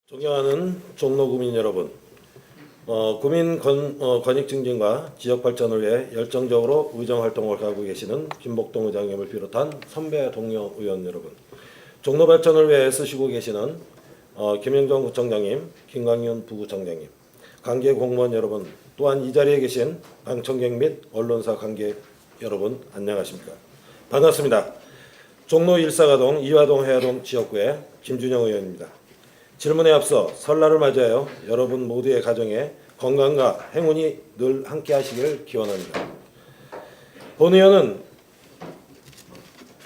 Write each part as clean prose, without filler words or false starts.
존경하는 종로 구민 여러분, 구민 권익 증진과 지역 발전을 위해 열정적으로 의정 활동을 하고 계시는 김복동 의장님을 비롯한 선배 동료 의원 여러분, 종로 발전을 위해 쓰시고 계시는 김영정 구청장님, 김광윤 부구청장님, 관계 공무원 여러분, 또한 이 자리에 계신 방청객 및 언론사 관계 여러분, 안녕하십니까? 반갑습니다. 종로 1사가동 이화동 해화동 지역구의 김준영 의원입니다. 질문에 앞서 설날을 맞이하여 여러분 모두의 가정에 건강과 행운이 늘 함께 하시길 기원합니다. 본 의원은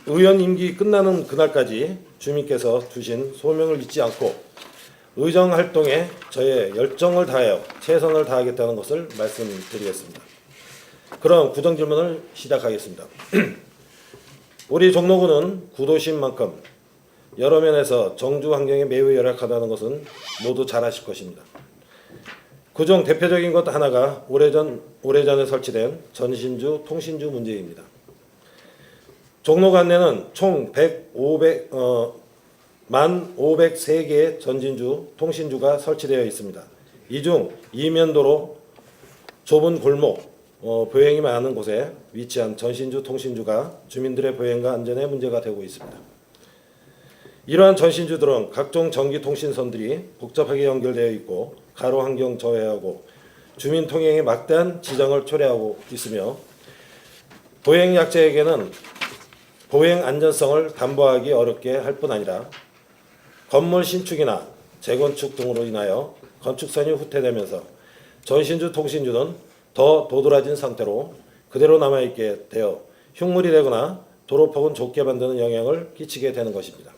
의원 임기 끝나는 그날까지 주민께서 주신 소명을 잊지 않고 의정 활동에 저의 열정을 다하여 최선을 다하겠다는 것을 말씀드리겠습니다. 그럼 구정 질문을 시작하겠습니다. 우리 종로구는 구도시인 만큼 여러 면에서 정주 환경이 매우 열악하다는 것은 모두 잘 아실 것입니다. 그중 대표적인 것 하나가 오래전에 설치된 전신주 통신주 문제입니다. 종로 관내는 총 1,503개의 전진주 통신주가 설치되어 있습니다. 이 중 이면도로 좁은 골목, 보행이 많은 곳에 위치한 전신주 통신주가 주민들의 보행과 안전에 문제가 되고 있습니다. 이러한 전신주들은 각종 전기통신선들이 복잡하게 연결되어 있고 가로 환경 저해하고 주민 통행에 막대한 지장을 초래하고 있으며 보행 약자에게는 보행 안전성을 담보하기 어렵게 할 뿐 아니라 건물 신축이나 재건축 등으로 인하여 건축선이 후퇴되면서 전신주 통신주는 더 도드라진 상태로 그대로 남아있게 되어 흉물이 되거나 도로폭은 좁게 만드는 영향을 끼치게 되는 것입니다.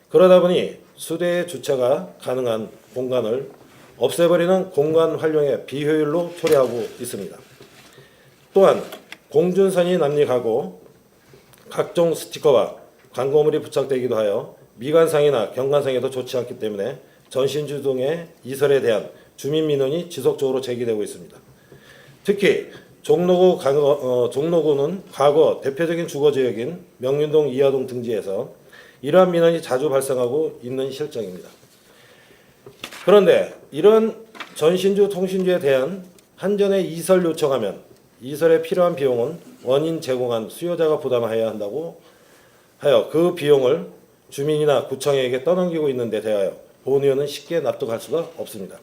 그러다 보니 수대의 주차가 가능한 공간을 없애버리는 공간 활용의 비효율로 초래하고 있습니다. 또한 공준선이 남립하고 각종 스티커와 광고물이 부착되기도 하여 미관상이나 경관상에도 좋지 않기 때문에 전신주 등의 이설에 대한 주민 민원이 지속적으로 제기되고 있습니다. 특히 종로구는 과거 대표적인 주거지역인 명륜동 이화동 등지에서 이러한 민원이 자주 발생하고 있는 실정입니다. 그런데 이런 전신주 통신주에 대한 한전에 이설 요청하면 이설에 필요한 비용은 원인 제공한 수요자가 부담해야 한다고 하여 그 비용을 주민이나 구청에게 떠넘기고 있는 데 대하여 본 의원은 쉽게 납득할 수가 없습니다.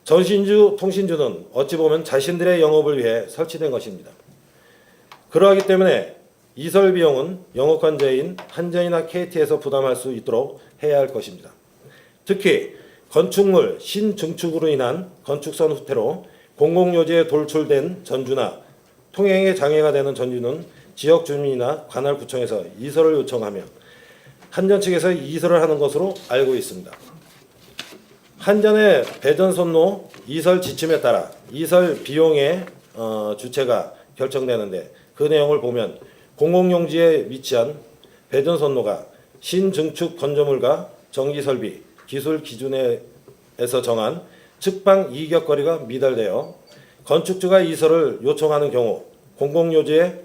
전신주 통신주는 어찌 보면 자신들의 영업을 위해 설치된 것입니다. 그러하기 때문에 이설 비용은 영업관제인 한전이나 KT에서 부담할 수 있도록 해야 할 것입니다. 특히 건축물 신증축으로 인한 건축선 후퇴로 공공요지에 돌출된 전주나 통행에 장애가 되는 전주는 지역 주민이나 관할구청에서 이설을 요청하며 한전 측에서 이설을 하는 것으로 알고 있습니다. 한전의 배전선로 이설 지침에 따라 이설 비용의 주체가 결정되는데 그 내용을 보면 공공용지에 위치한 배전선로가 신증축 건조물과 전기설비, 기술 기준에서 정한 측방 이격거리가 미달되어 건축주가 이설을 요청하는 경우 공공용지에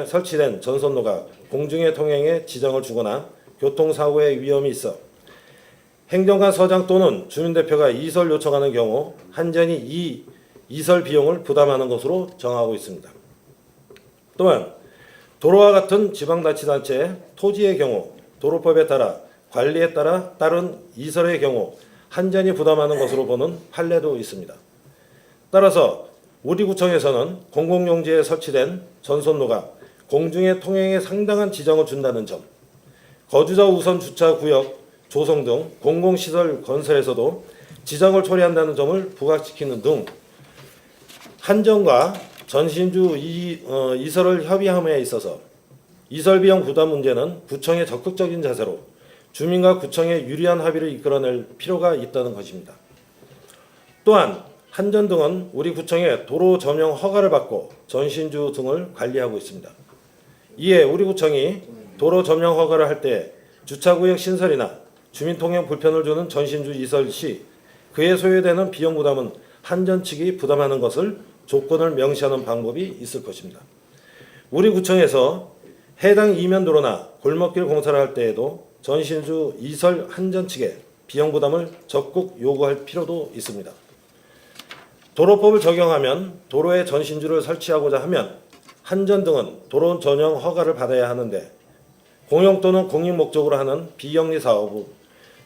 설치된 전선로가 공중의 통행에 지장을 주거나 교통사고의 위험이 있어 행정관 서장 또는 주민대표가 이설 요청하는 경우 한전이 이 이설 비용을 부담하는 것으로 정하고 있습니다. 또한 도로와 같은 지방자치단체의 토지의 경우 도로법에 따라 관리에 따른 이설의 경우 한전이 부담하는 것으로 보는 판례도 있습니다. 따라서 우리 구청에서는 공공용지에 설치된 전선로가 공중의 통행에 상당한 지장을 준다는 점, 거주자 우선 주차 구역 조성 등 공공시설 건설에서도 지장을 초래한다는 점을 부각시키는 등 한전과 전신주 이설을 협의함에 있어서 이설 비용 부담 문제는 구청의 적극적인 자세로 주민과 구청의 유리한 합의를 이끌어낼 필요가 있다는 것입니다. 또한 한전 등은 우리 구청의 도로 점용 허가를 받고 전신주 등을 관리하고 있습니다. 이에 우리 구청이 도로 점용 허가를 할 때 주차구역 신설이나 주민통행 불편을 주는 전신주 이설 시 그에 소요되는 비용 부담은 한전 측이 부담하는 것을 조건을 명시하는 방법이 있을 것입니다. 우리 구청에서 해당 이면도로나 골목길 공사를 할 때에도 전신주 이설 한전 측에 비용 부담을 적극 요구할 필요도 있습니다. 도로법을 적용하면 도로에 전신주를 설치하고자 하면 한전 등은 도로 전용 허가를 받아야 하는데 공용 또는 공익 목적으로 하는 비영리 사업은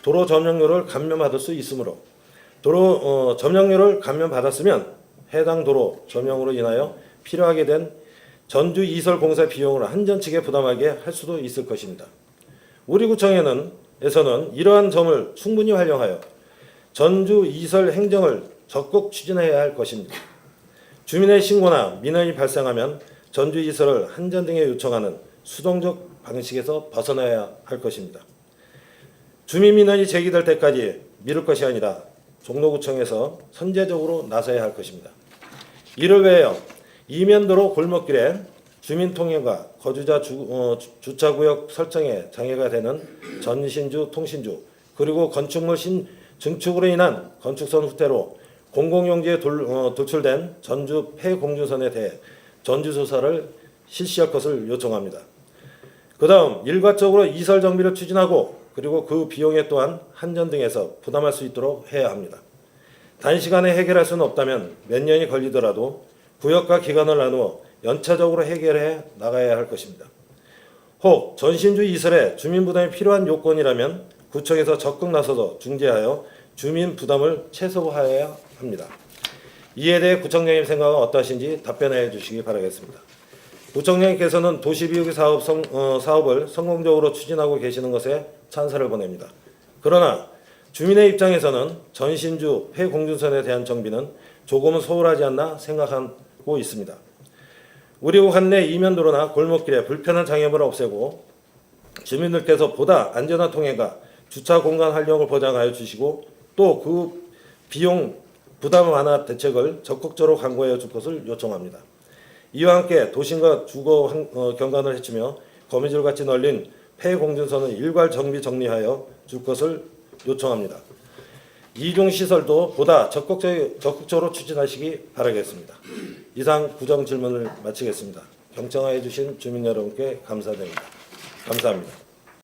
도로 점용료를 감면받을 수 있으므로 도로 점용료를 감면받았으면 해당 도로 점용으로 인하여 필요하게 된 전주 이설 공사 비용을 한전 측에 부담하게 할 수도 있을 것입니다. 우리 구청에서는 이러한 점을 충분히 활용하여 전주 이설 행정을 적극 추진해야 할 것입니다. 주민의 신고나 민원이 발생하면 전주 이설을 한전 등에 요청하는 수동적 방식에서 벗어나야 할 것입니다. 주민 민원이 제기될 때까지 미룰 것이 아니라 종로구청에서 선제적으로 나서야 할 것입니다. 이를 위하여 이면도로 골목길에 주민 통행과 거주자 주차구역 설정에 장애가 되는 전신주, 통신주, 그리고 건축물 증축으로 인한 건축선 후퇴로 공공용지에 도출된 전주 폐공주선에 대해 전주조사를 실시할 것을 요청합니다. 그 다음 일괄적으로 이설 정비를 추진하고 그리고 그 비용에 또한 한전 등에서 부담할 수 있도록 해야 합니다. 단시간에 해결할 수는 없다면 몇 년이 걸리더라도 구역과 기간을 나누어 연차적으로 해결해 나가야 할 것입니다. 혹 전신주 이설에 주민 부담이 필요한 요건이라면 구청에서 적극 나서서 중재하여 주민 부담을 최소화해야 합니다. 이에 대해 구청장님 생각은 어떠하신지 답변해 주시기 바라겠습니다. 구청장님께서는 도시비우기 사업을 성공적으로 추진하고 계시는 것에 찬사를 보냅니다. 그러나 주민의 입장에서는 전신주 폐공준선에 대한 정비는 조금은 소홀하지 않나 생각하고 있습니다. 우리 구 관내 이면도로나 골목길에 불편한 장애물을 없애고 주민들께서 보다 안전한 통행과 주차 공간 활용을 보장하여 주시고 또 그 비용 부담 완화 대책을 적극적으로 강구하여 줄 것을 요청합니다. 이와 함께 도심과 주거 경관을 해치며 거미줄같이 널린 폐공준선을 일괄 정비하여 줄 것을 요청합니다. 이중 시설도 보다 적극적으로 추진하시기 바라겠습니다. 이상 구정 질문을 마치겠습니다. 경청하여 주신 주민 여러분께 감사드립니다. 감사합니다.